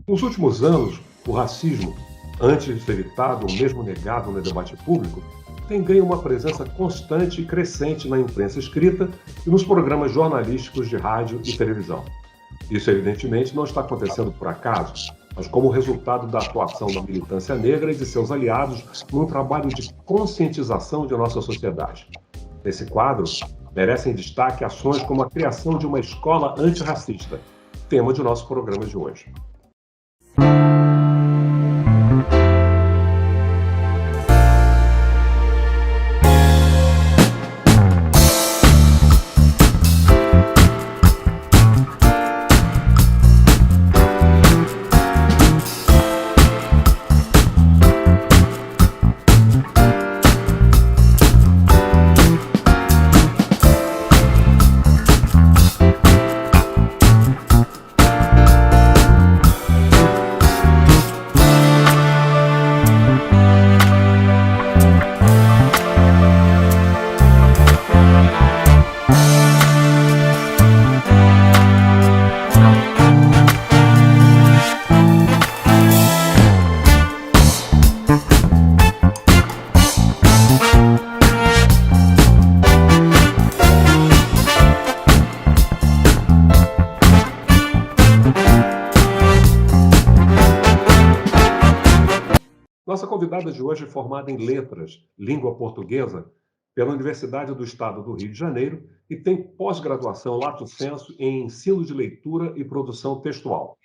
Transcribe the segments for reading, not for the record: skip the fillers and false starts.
Nos últimos anos, o racismo, antes de ser evitado ou mesmo negado no debate público, tem ganho uma presença constante e crescente na imprensa escrita e nos programas jornalísticos de rádio e televisão. Isso, evidentemente, não está acontecendo por acaso, mas como resultado da atuação da militância negra e de seus aliados num trabalho de conscientização de nossa sociedade. Nesse quadro, merecem destaque ações como a criação de uma escola antirracista, tema de nosso programa de hoje. Nossa convidada de hoje é formada em Letras, Língua Portuguesa, pela Universidade do Estado do Rio de Janeiro e tem pós-graduação lato sensu em Ensino de Leitura e Produção Textual.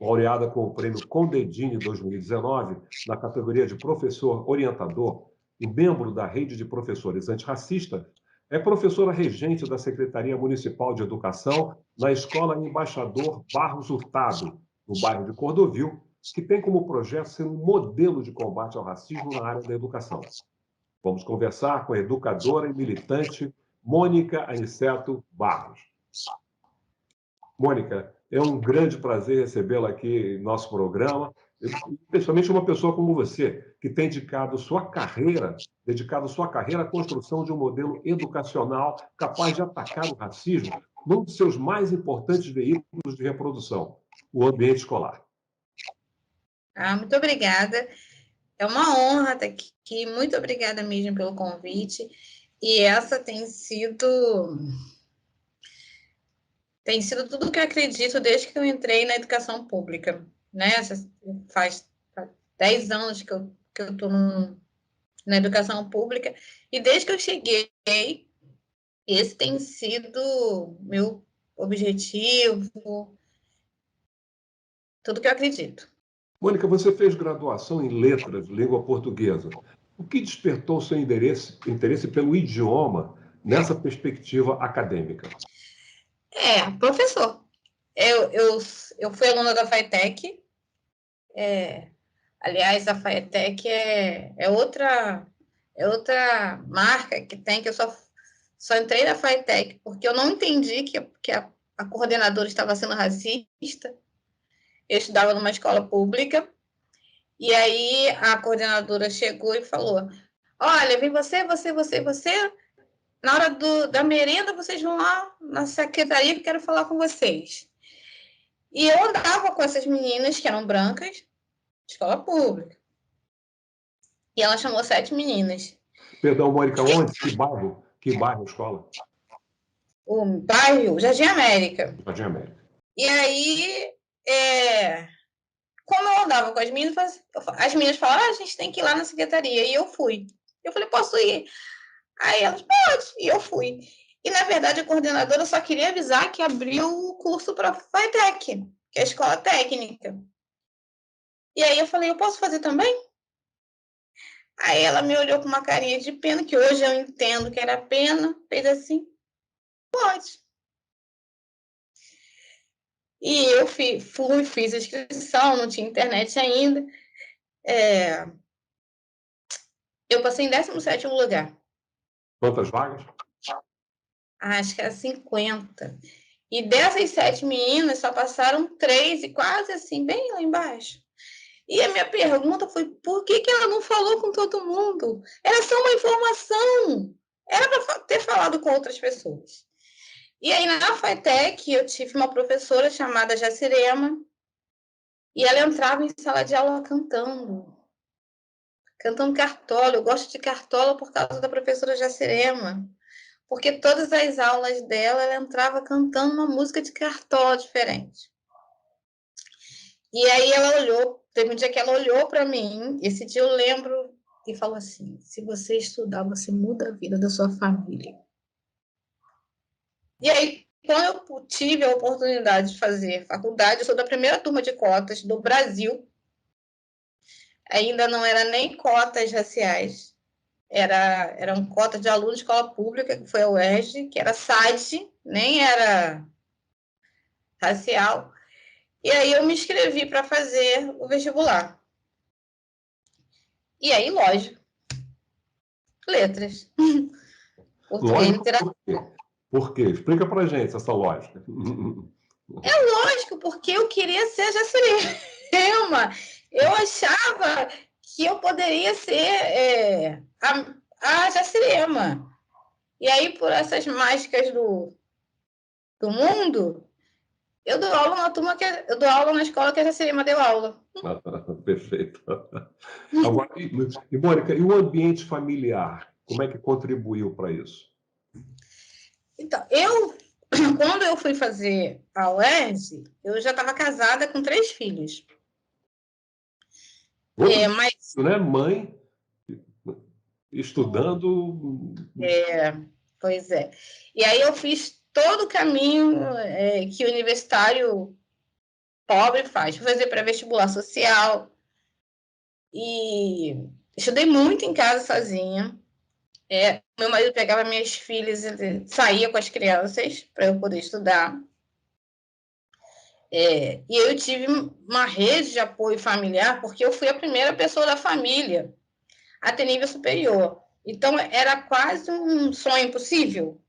Laureada com o Prêmio Condedini 2019, na categoria de Professor Orientador e membro da Rede de Professores Antirracista, é professora regente da Secretaria Municipal de Educação na Escola Embaixador Barros Hurtado, no bairro de Cordovil, que tem como projeto ser um modelo de combate ao racismo na área da educação. Vamos conversar com a educadora e militante Mônica Aniceto Barros. Mônica, é um grande prazer recebê-la aqui em nosso programa, principalmente uma pessoa como você, que tem dedicado sua carreira à construção de um modelo educacional capaz de atacar o racismo num dos seus mais importantes veículos de reprodução, o ambiente escolar. Muito obrigada. É uma honra estar aqui. Muito obrigada mesmo pelo convite. E essa tem sido tudo o que eu acredito desde que eu entrei na educação pública, né? Faz 10 anos que eu estou na educação pública, e desde que eu cheguei, esse tem sido meu objetivo, tudo que eu acredito. Mônica, você fez graduação em Letras, Língua Portuguesa. O que despertou seu interesse pelo idioma nessa perspectiva acadêmica? Professor. Eu fui aluna da FATEC. Aliás, a FATEC é outra marca que tem, que eu só entrei na FATEC porque eu não entendi que a coordenadora estava sendo racista. Eu estudava numa escola pública, e aí a coordenadora chegou e falou: olha, vem você, na hora da merenda, vocês vão lá na secretaria que eu quero falar com vocês. E eu andava com essas meninas que eram brancas, escola pública. E ela chamou 7 meninas. Perdão, Mônica, onde? Que bairro? Que bairro a escola? O bairro Jardim América. Jardim América. E aí, como eu andava com as meninas falaram: a gente tem que ir lá na secretaria. E eu fui. Eu falei: posso ir? Aí elas: pode. E eu fui. E, na verdade, a coordenadora só queria avisar que abriu o curso para a FATEC, que é a escola técnica. E aí eu falei: eu posso fazer também? Aí ela me olhou com uma carinha de pena, que hoje eu entendo que era pena, fez assim: pode. E eu fiz a inscrição, não tinha internet ainda. Eu passei em 17º lugar. Quantas vagas? Acho que era 50. E dessas 7 meninas, só passaram 3, e quase assim, bem lá embaixo. E a minha pergunta foi: por que ela não falou com todo mundo? Era só uma informação. Era para ter falado com outras pessoas. E aí, na FATEC, eu tive uma professora chamada Jacirema, E ela entrava em sala de aula cantando Cartola. Eu gosto de Cartola por causa da professora Jacirema, porque todas as aulas dela, ela entrava cantando uma música de Cartola diferente. E aí ela olhou, teve um dia que ela olhou para mim, esse dia eu lembro, e falou assim: se você estudar, você muda a vida da sua família. E aí, quando eu tive a oportunidade de fazer faculdade, eu sou da primeira turma de cotas do Brasil, ainda não era nem cotas raciais, eram cotas de alunos de escola pública, que foi a UERJ, que era site, nem era racial. E aí eu me inscrevi para fazer o vestibular. E aí, lógico, letras. Lógico, por quê? Por quê? Explica pra gente essa lógica. Lógico, porque eu queria ser Jacirema. Eu achava que eu poderia ser a Jacirema. E aí, por essas mágicas do mundo, eu dou aula na turma eu dou aula na escola que a Jacirema deu aula. Perfeito. Agora, e Mônica, e o ambiente familiar? Como é que contribuiu para isso? Então, quando eu fui fazer a UERJ, eu já estava casada com 3 filhos. Mas né? Mãe estudando. pois é. E aí eu fiz todo o caminho que o universitário pobre faz. Fui fazer pré-vestibular social e estudei muito em casa sozinha. Meu marido pegava minhas filhas e saía com as crianças para eu poder estudar. E eu tive uma rede de apoio familiar, porque eu fui a primeira pessoa da família a ter nível superior. Então, era quase um sonho impossível.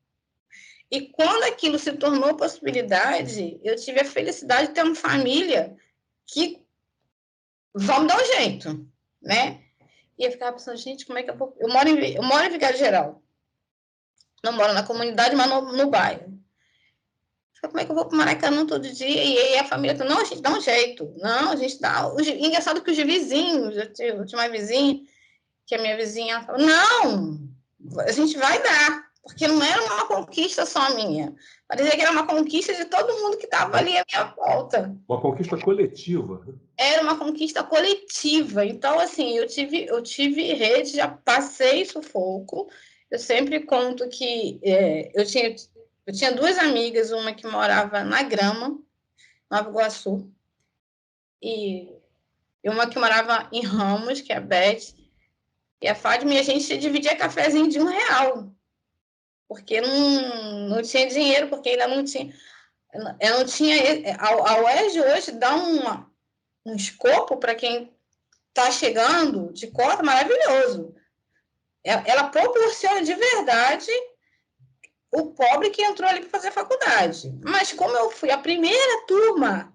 E quando aquilo se tornou possibilidade, eu tive a felicidade de ter uma família que vamos dar um jeito, né? E eu ficava pensando, gente, como é que eu vou... Eu moro em Vigário Geral. Não moro na comunidade, mas no bairro. Como é que eu vou para o Maracanã todo dia? E aí a família falou, não, a gente dá um jeito. Não, a gente dá... Engraçado que os vizinhos, eu tinha uma vizinha, que a minha vizinha falou, não, a gente vai dar. Porque não era uma conquista só minha. Parecia que era uma conquista de todo mundo que estava ali à minha volta. Uma conquista coletiva. Era uma conquista coletiva. Então, assim, eu tive rede, já passei sufoco. Eu sempre conto que eu tinha 2 amigas, uma que morava na Grama, Nova Iguaçu, e uma que morava em Ramos, que é a Beth, e a Fátima, e a gente dividia cafezinho de R$ 1, porque não tinha dinheiro, porque ainda não tinha. Eu não tinha. A UERJ hoje dá um escopo para quem está chegando de cota maravilhoso. Ela proporciona de verdade o pobre que entrou ali para fazer faculdade. Mas como eu fui a primeira turma,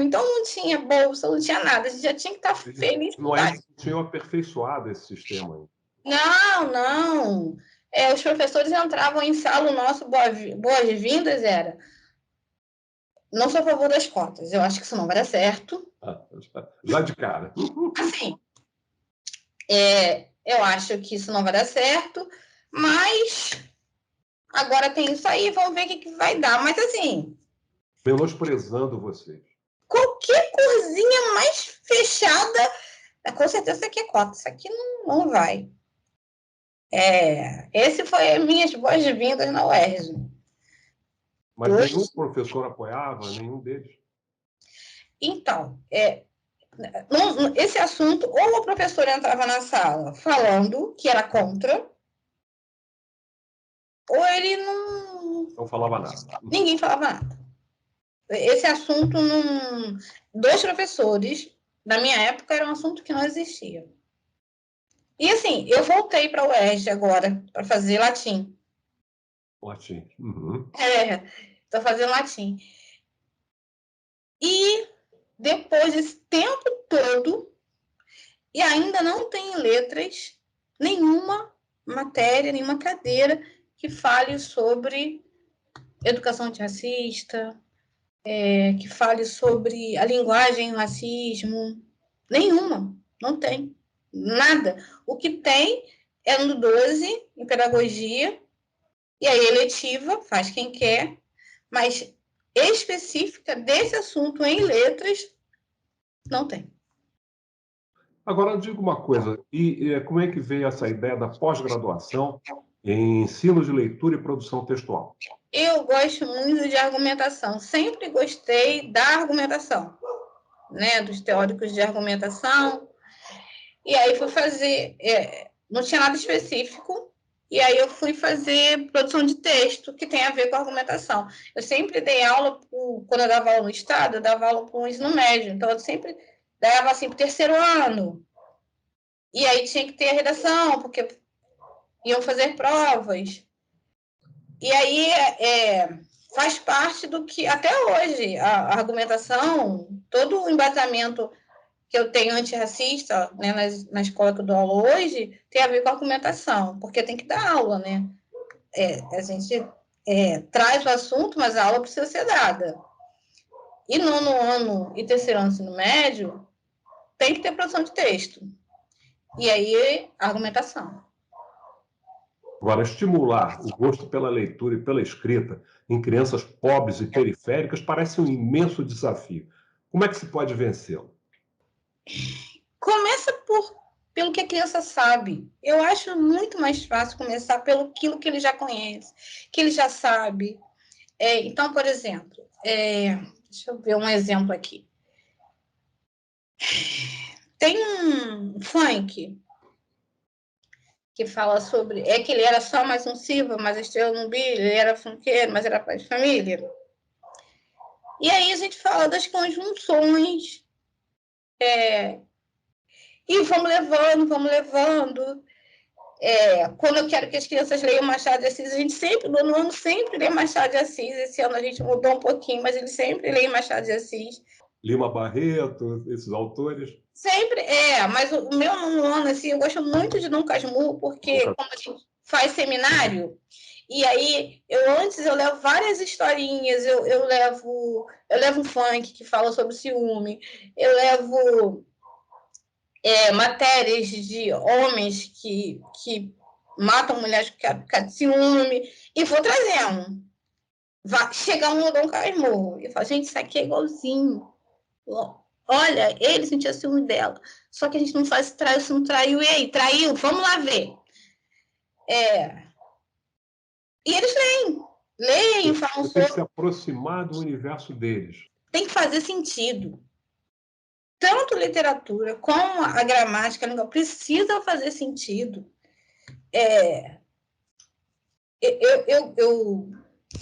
então não tinha bolsa, não tinha nada, a gente já tinha que estar feliz. Não é que tinham aperfeiçoado esse sistema. Não, não. Os professores entravam em sala, o nosso boas-vindas era: não sou a favor das cotas, eu acho que isso não vai dar certo. Já de cara. Assim, eu acho que isso não vai dar certo, mas agora tem isso aí, vamos ver o que vai dar. Mas, assim, Menosprezando vocês. qualquer corzinha mais fechada, com certeza isso aqui é cota, isso aqui não vai. Esse foi as minhas boas-vindas na UERJ. Mas nenhum professor apoiava, nenhum deles? Então, esse assunto, ou o professor entrava na sala falando que era contra, ou ele não falava nada. Ninguém falava nada. Esse assunto, 2 professores, na minha época, era um assunto que não existia. E assim, eu voltei para a UERJ agora, para fazer latim. Latim. Uhum. Estou fazendo latim. E depois desse tempo todo, e ainda não tem letras, nenhuma matéria, nenhuma cadeira que fale sobre educação antirracista, que fale sobre a linguagem, o racismo. Nenhuma, não tem. Nada. O que tem é no 12, em pedagogia, e aí eletiva, faz quem quer, mas específica desse assunto em letras, não tem. Agora, diga uma coisa, como é que veio essa ideia da pós-graduação em ensino de leitura e produção textual? Eu gosto muito de argumentação, sempre gostei da argumentação, né, dos teóricos de argumentação, e aí fui fazer, não tinha nada específico, e aí eu fui fazer produção de texto, que tem a ver com argumentação. Eu sempre dei aula, quando eu dava aula no Estado, eu dava aula para o ensino médio, então eu sempre dava assim para o terceiro ano, e aí tinha que ter a redação, porque iam fazer provas. E aí faz parte do que, até hoje, a argumentação, todo o embasamento que eu tenho antirracista, né, na escola que eu dou aula hoje, tem a ver com a argumentação, porque tem que dar aula, né? A gente traz o assunto, mas a aula precisa ser dada. E nono ano e terceiro ano do ensino médio, tem que ter produção de texto. E aí, argumentação. Agora, estimular o gosto pela leitura e pela escrita em crianças pobres e periféricas parece um imenso desafio. Como é que se pode vencê-lo? Começa pelo que a criança sabe. Eu acho muito mais fácil começar pelo aquilo que ele já conhece, que ele já sabe. Então, por exemplo, deixa eu ver um exemplo aqui. Tem um funk que fala sobre. É que ele era só mais um Silva, mais estrela no bilho, ele era funkeiro, mas era pai de família. E aí a gente fala das conjunções. E vamos levando, vamos levando. Quando eu quero que as crianças leiam Machado de Assis, a gente sempre, no ano, sempre lê Machado de Assis. Esse ano a gente mudou um pouquinho, mas eles sempre leem Machado de Assis. Lima Barreto, esses autores? Sempre, mas o meu nono ano, assim, eu gosto muito de Dom Casmurro, porque como a gente faz seminário, e aí antes eu levo várias historinhas, eu levo um funk que fala sobre ciúme, eu levo matérias de homens que matam mulheres por causa de ciúme, e vou trazendo. Chega um Dom Casmurro, e fala, gente, isso aqui é igualzinho. Olha, ele sentia ciúme dela. Só que a gente não faz traiu, se não traiu. E aí, traiu? Vamos lá ver. E eles leem, falam Você tem que se aproximar do universo deles. Tem que fazer sentido. Tanto literatura como a gramática, a língua precisa fazer sentido.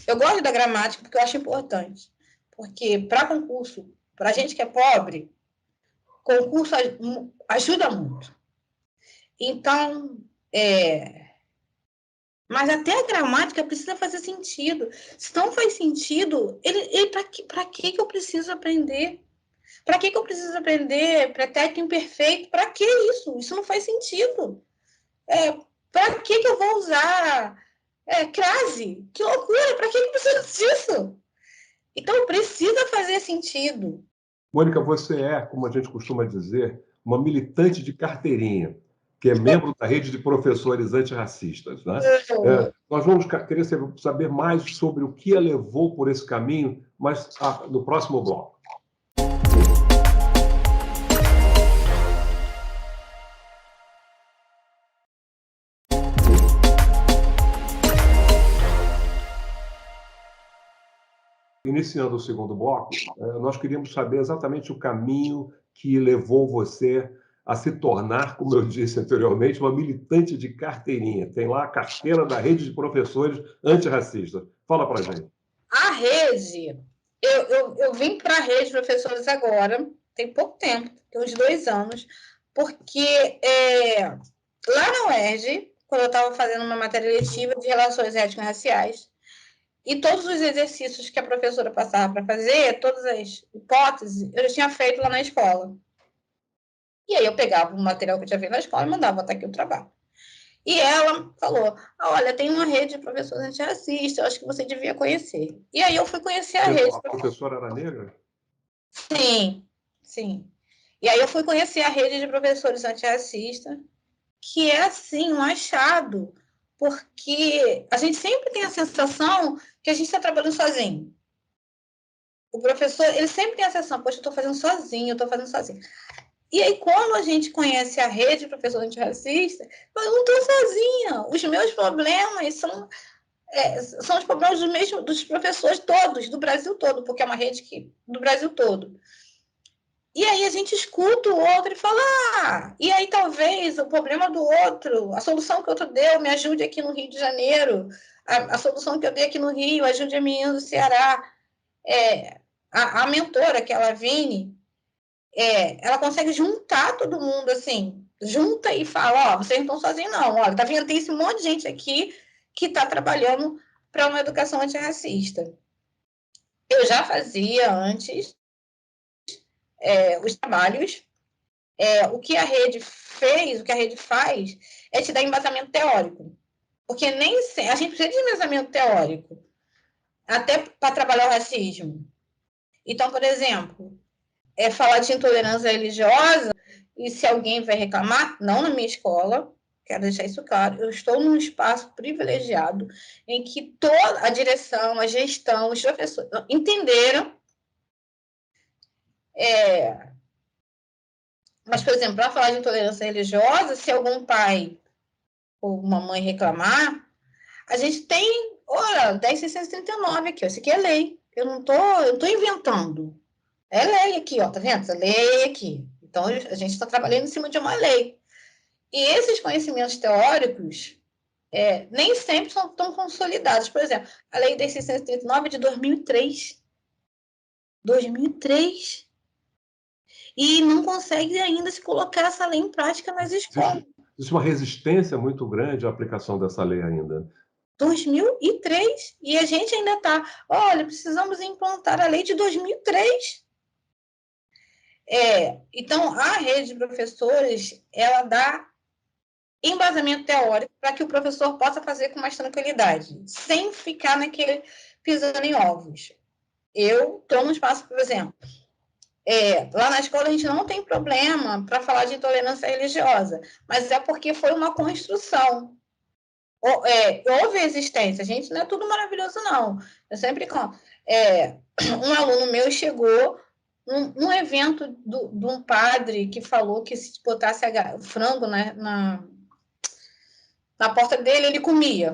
Eu gosto da gramática porque eu acho importante. Porque para concurso, para a gente que é pobre, concurso ajuda muito. Então, mas até a gramática precisa fazer sentido. Se não faz sentido, para que eu preciso aprender? Para que eu preciso aprender pretério imperfeito? Para que isso? Isso não faz sentido. Para que eu vou usar crase? Que loucura! Para que eu preciso disso? Então, precisa fazer sentido. Mônica, você é, como a gente costuma dizer, uma militante de carteirinha, que é membro da rede de professores antirracistas, né? Nós vamos querer saber mais sobre o que a levou por esse caminho, mas no próximo bloco. Iniciando o segundo bloco, nós queríamos saber exatamente o caminho que levou você a se tornar, como eu disse anteriormente, uma militante de carteirinha. Tem lá a carteira da rede de professores antirracistas. Fala para a gente. A rede, eu vim para a rede de professores agora, tem pouco tempo, tem uns 2 anos, porque lá na UERJ, quando eu estava fazendo uma matéria letiva de relações étnico-raciais, e todos os exercícios que a professora passava para fazer, todas as hipóteses, eu já tinha feito lá na escola. E aí eu pegava o material que eu tinha feito na escola e mandava, tá aqui o trabalho. E ela falou, olha, tem uma rede de professores antirracistas, eu acho que você devia conhecer. E aí eu fui conhecer a rede. A professora era negra? Sim, sim. E aí eu fui conhecer a rede de professores antirracistas, que é, assim, um achado, porque a gente sempre tem a sensação que a gente está trabalhando sozinho. O professor, ele sempre tem a sensação, poxa, eu estou fazendo sozinho, eu estou fazendo sozinho. E aí, quando a gente conhece a rede de professor antirracista, eu não estou sozinha. Os meus problemas são os problemas dos professores todos, do Brasil todo, porque é uma rede do Brasil todo. E aí a gente escuta o outro e fala, e aí talvez o problema do outro, a solução que o outro deu me ajude aqui no Rio de Janeiro, a solução que eu dei aqui no Rio ajude a menina do Ceará. A mentora, que é a Lavigne, ela consegue juntar todo mundo, assim, junta e fala, vocês não estão sozinhos não, olha, tá vendo, tem esse monte de gente aqui que está trabalhando para uma educação antirracista. Eu já fazia antes os trabalhos, o que a rede fez, o que a rede faz, é te dar embasamento teórico, porque nem sempre, a gente precisa de embasamento teórico, até para trabalhar o racismo. Então, por exemplo, falar de intolerância religiosa, e se alguém vai reclamar, não na minha escola, quero deixar isso claro, eu estou num espaço privilegiado em que toda a direção, a gestão, os professores entenderam. Mas, por exemplo, para falar de intolerância religiosa, se algum pai ou uma mãe reclamar, a gente tem, olha, 10.639 aqui, ó, isso aqui é lei. Eu não estou inventando. É lei aqui, ó, tá vendo? Essa lei aqui. Então, a gente está trabalhando em cima de uma lei. E esses conhecimentos teóricos nem sempre são tão consolidados. Por exemplo, a Lei 10.639 é de 2003. 2003. E não consegue ainda se colocar essa lei em prática nas escolas. Existe uma resistência muito grande à aplicação dessa lei ainda. 2003. E a gente ainda está, olha, precisamos implantar a lei de 2003. Então, a rede de professores, ela dá embasamento teórico para que o professor possa fazer com mais tranquilidade, sem ficar naquele pisando em ovos. Eu estou no espaço, por exemplo, lá na escola a gente não tem problema para falar de intolerância religiosa, mas é porque foi uma construção. Houve existência, gente, não é tudo maravilhoso, não. Eu sempre conto. Um aluno meu chegou num evento de um padre que falou que se botasse frango, né, na porta dele, ele comia.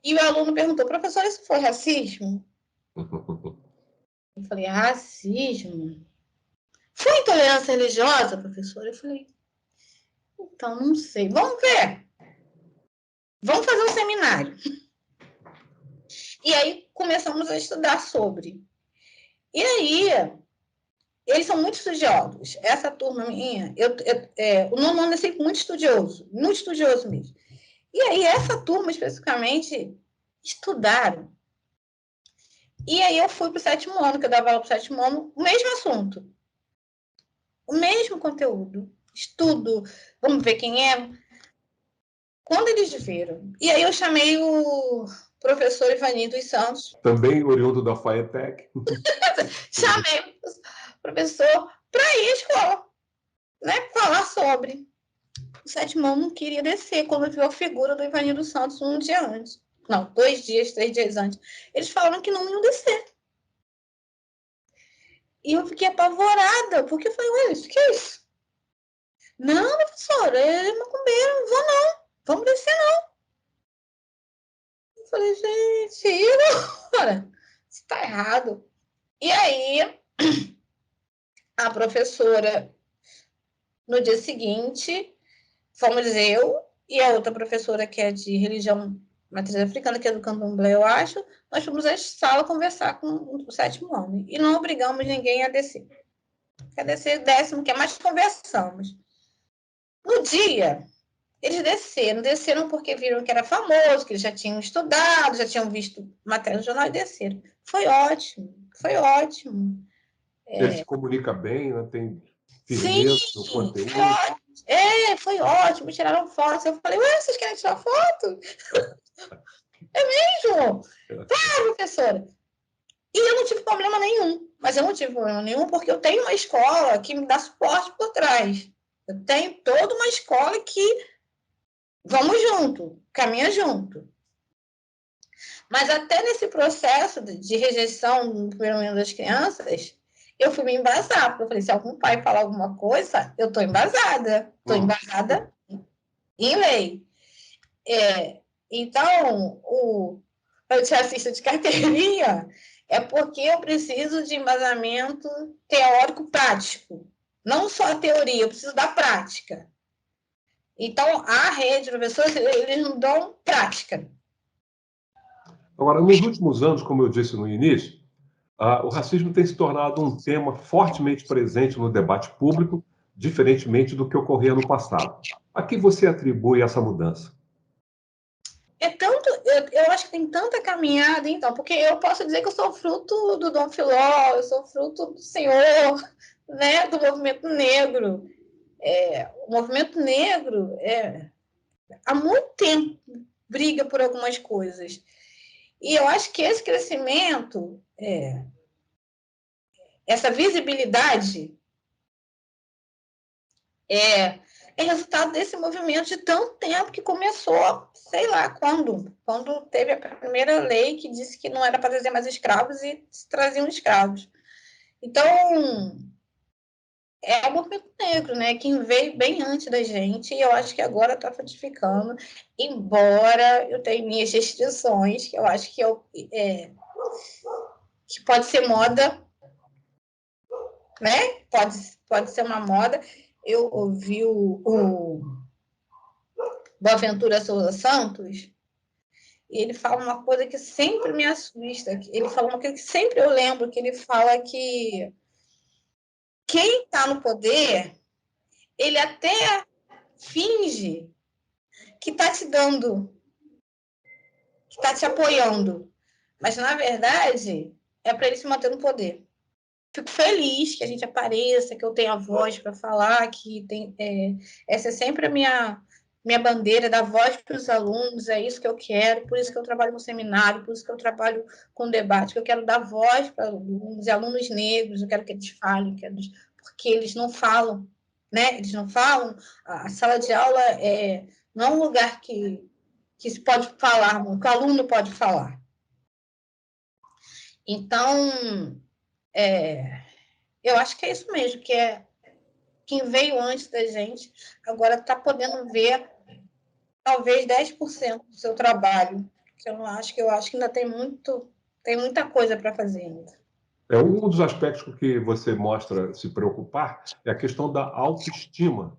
E o aluno perguntou, professor, isso foi racismo? Eu falei, racismo? Foi intolerância religiosa, professor? Eu falei, então, não sei. Vamos ver. Vamos fazer um seminário. E aí começamos a estudar sobre. E aí, eles são muito estudiosos. Essa turma minha, o nono ano é sempre muito estudioso mesmo. E aí, essa turma, especificamente, estudaram. E aí eu fui para o 7º ano, que eu dava aula para o 7º ano, o mesmo assunto. O mesmo conteúdo. Estudo, vamos ver quem é. Quando eles viram. E aí eu chamei o professor Ivani dos Santos. Também oriundo da FAETEC. Chamei o professor para ir à escola, né? Falar sobre. O 7º ano não queria descer quando viu a figura do Ivani dos Santos um dia antes. Não, 2 dias, 3 dias antes. Eles falaram que não iam descer. E eu fiquei apavorada, porque eu falei, ué, isso que é isso? Não, professor, ele é macumbeiro, não vou não. Vamos descer não. Eu falei, gente, e agora? Isso tá errado. E aí, a professora, no dia seguinte, fomos eu e a outra professora, que é de religião matriz africana, que é do candomblé, eu acho, nós fomos à sala conversar com o 7º ano. E não obrigamos ninguém a descer. Quer descer, décimo, quer mais, conversamos. No dia, eles desceram porque viram que era famoso, que eles já tinham estudado, já tinham visto matéria no jornal e desceram. Foi ótimo, foi ótimo. Ele se comunica bem, né? Tem Sim, firmeza no conteúdo. Foi ótimo, tiraram fotos. Eu falei, ué, vocês querem tirar foto? Mesmo? Professora. E eu não tive problema nenhum. Mas eu não tive problema nenhum porque eu tenho uma escola que me dá suporte por trás. Eu tenho toda uma escola que vamos junto, caminha junto. Mas até nesse processo de rejeição do primeiro ano das crianças, eu fui me embasar, porque eu falei, se algum pai falar alguma coisa, eu estou embasada. Estou embasada em lei. Então, o assista de carteirinha é porque eu preciso de embasamento teórico prático. Não só a teoria, eu preciso da prática. Então, a rede de professores, eles não dão prática. Agora, nos últimos anos, como eu disse no início, o racismo tem se tornado um tema fortemente presente no debate público, diferentemente do que ocorria no passado. A que você atribui essa mudança? Eu acho que tem tanta caminhada, então, porque eu posso dizer que eu sou fruto do Dom Filó, eu sou fruto do Senhor, né, do movimento negro. O movimento negro, há muito tempo, briga por algumas coisas. E eu acho que esse crescimento, essa visibilidade, é resultado desse movimento de tanto tempo que começou, sei lá, quando teve a primeira lei que disse que não era para trazer mais escravos e se traziam escravos. Então, é o movimento negro, né? Quem veio bem antes da gente, e eu acho que agora está frutificando, embora eu tenha minhas restrições, que eu acho que, que pode ser moda, né? Pode ser uma moda. Eu ouvi o Boaventura Souza Santos, e ele fala uma coisa que sempre me assusta. Ele fala uma coisa que sempre eu lembro, que ele fala que quem está no poder, ele até finge que está te dando, que está te apoiando, mas na verdade é para ele se manter no poder. Fico feliz que a gente apareça, que eu tenha voz para falar, que tem, essa é sempre a minha bandeira, dar voz para os alunos, é isso que eu quero, por isso que eu trabalho no seminário, por isso que eu trabalho com debate, que eu quero dar voz para os alunos negros, eu quero que eles falem, porque eles não falam, né? Eles não falam, a sala de aula não é um lugar que se pode falar, que o aluno pode falar. Então, eu acho que é isso mesmo, que quem veio antes da gente agora está podendo ver talvez 10% do seu trabalho, que eu acho que ainda tem muita coisa para fazer ainda. Um dos aspectos com que você mostra se preocupar é a questão da autoestima,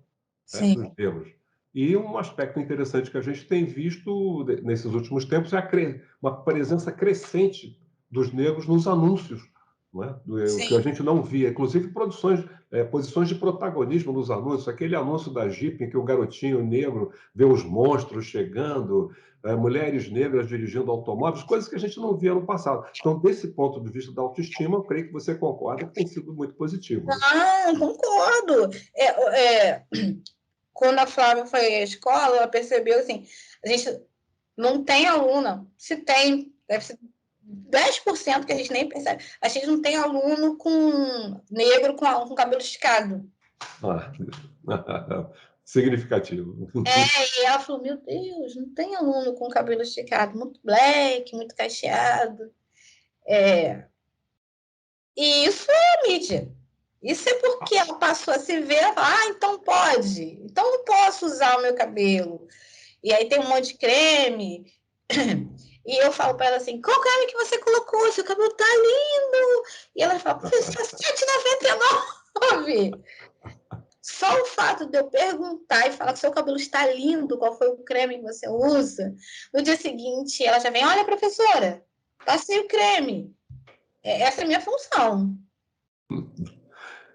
né, dos negros. E um aspecto interessante que a gente tem visto nesses últimos tempos é uma presença crescente dos negros nos anúncios, não é? O que a gente não via, inclusive posições de protagonismo nos anúncios, aquele anúncio da Jeep em que o garotinho negro vê os monstros chegando, mulheres negras dirigindo automóveis, coisas que a gente não via no passado. Então, desse ponto de vista da autoestima, eu creio que você concorda que tem sido muito positivo. Né? Não, concordo. Quando a Flávia foi à escola, ela percebeu assim, a gente não tem aluna. Se tem, deve ser 10% que a gente nem percebe. A gente não tem aluno negro com cabelo esticado. Significativo. E ela falou, meu Deus, não tem aluno com cabelo esticado, muito black, muito cacheado. E isso é mídia. Isso é porque ela passou a se ver, então pode, então não posso usar o meu cabelo. E aí tem um monte de creme. E eu falo para ela assim, qual creme que você colocou? Seu cabelo tá lindo. E ela fala, professor, R$7,99. Só o fato de eu perguntar e falar que seu cabelo está lindo, qual foi o creme que você usa, no dia seguinte ela já vem, olha, professora, passei o creme. Essa é a minha função.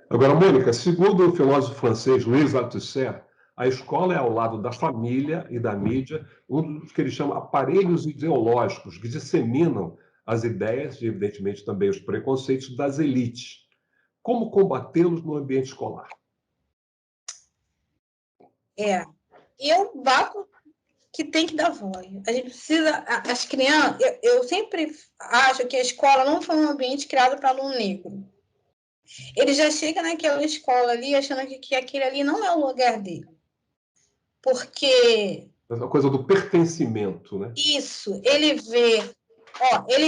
Agora, Mônica, segundo o filósofo francês Louis Althusser, a escola é, ao lado da família e da mídia, um dos que ele chama aparelhos ideológicos, que disseminam as ideias e, evidentemente, também os preconceitos das elites. Como combatê-los no ambiente escolar? E eu bato que tem que dar voz. A gente precisa... As crianças... Eu sempre acho que a escola não foi um ambiente criado para aluno negro. Ele já chega naquela escola ali achando que aquele ali não é o lugar dele. Porque... Essa coisa do pertencimento, né? Isso. Ele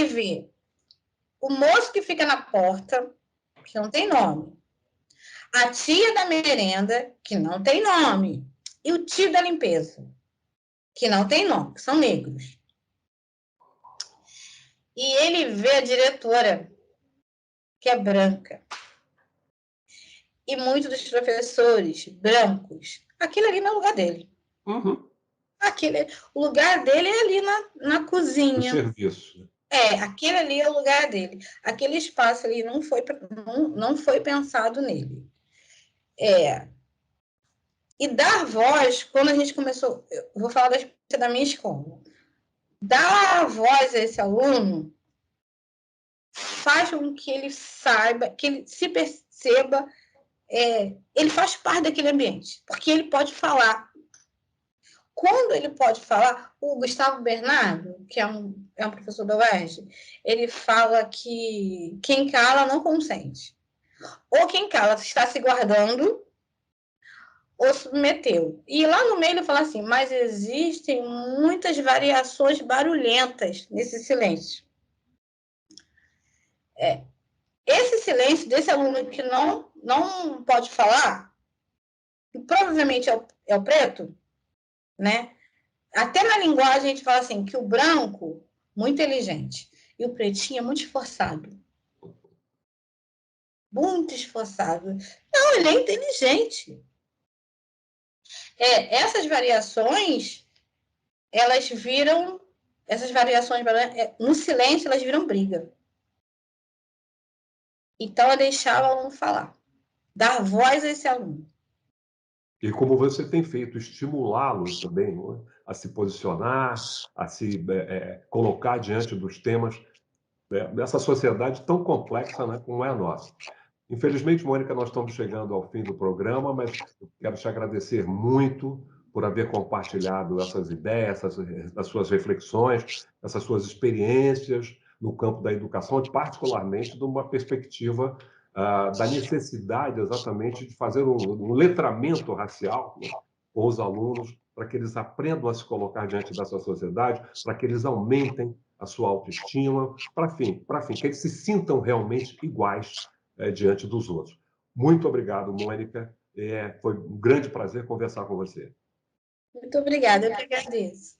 vê o moço que fica na porta, que não tem nome. A tia da merenda, que não tem nome. E o tio da limpeza, que não tem nome, que são negros. E ele vê a diretora, que é branca. E muitos dos professores brancos. Aquilo ali não é o lugar dele. Uhum. O lugar dele é ali na cozinha. O serviço. Aquele ali é o lugar dele. Aquele espaço ali não foi pensado nele. E dar voz, quando a gente começou, eu vou falar da experiência da minha escola, dar voz a esse aluno faz com que ele saiba, que ele se perceba, ele faz parte daquele ambiente, porque ele pode falar. Quando ele pode falar, o Gustavo Bernardo, que é um professor da UERJ, ele fala que quem cala não consente. Ou quem cala está se guardando ou submeteu. E lá no meio ele fala assim, mas existem muitas variações barulhentas nesse silêncio. Esse silêncio desse aluno que não pode falar, provavelmente é o preto, né? Até na linguagem a gente fala assim, que o branco, muito inteligente, e o pretinho é muito esforçado. Muito esforçado. Não, ele é inteligente. Essas variações, no silêncio, elas viram briga. Então, é deixar o aluno falar. Dar voz a esse aluno. E como você tem feito, estimulá-los também, não é? A se posicionar, a se colocar diante dos temas dessa sociedade tão complexa, né, como é a nossa. Infelizmente, Mônica, nós estamos chegando ao fim do programa, mas eu quero te agradecer muito por haver compartilhado essas ideias, as suas reflexões, essas suas experiências no campo da educação, e particularmente de uma perspectiva da necessidade exatamente de fazer um letramento racial, né, com os alunos, para que eles aprendam a se colocar diante dessa sociedade, para que eles aumentem a sua autoestima, para que eles se sintam realmente iguais diante dos outros. Muito obrigado, Mônica. Foi um grande prazer conversar com você. Muito obrigada, eu que agradeço.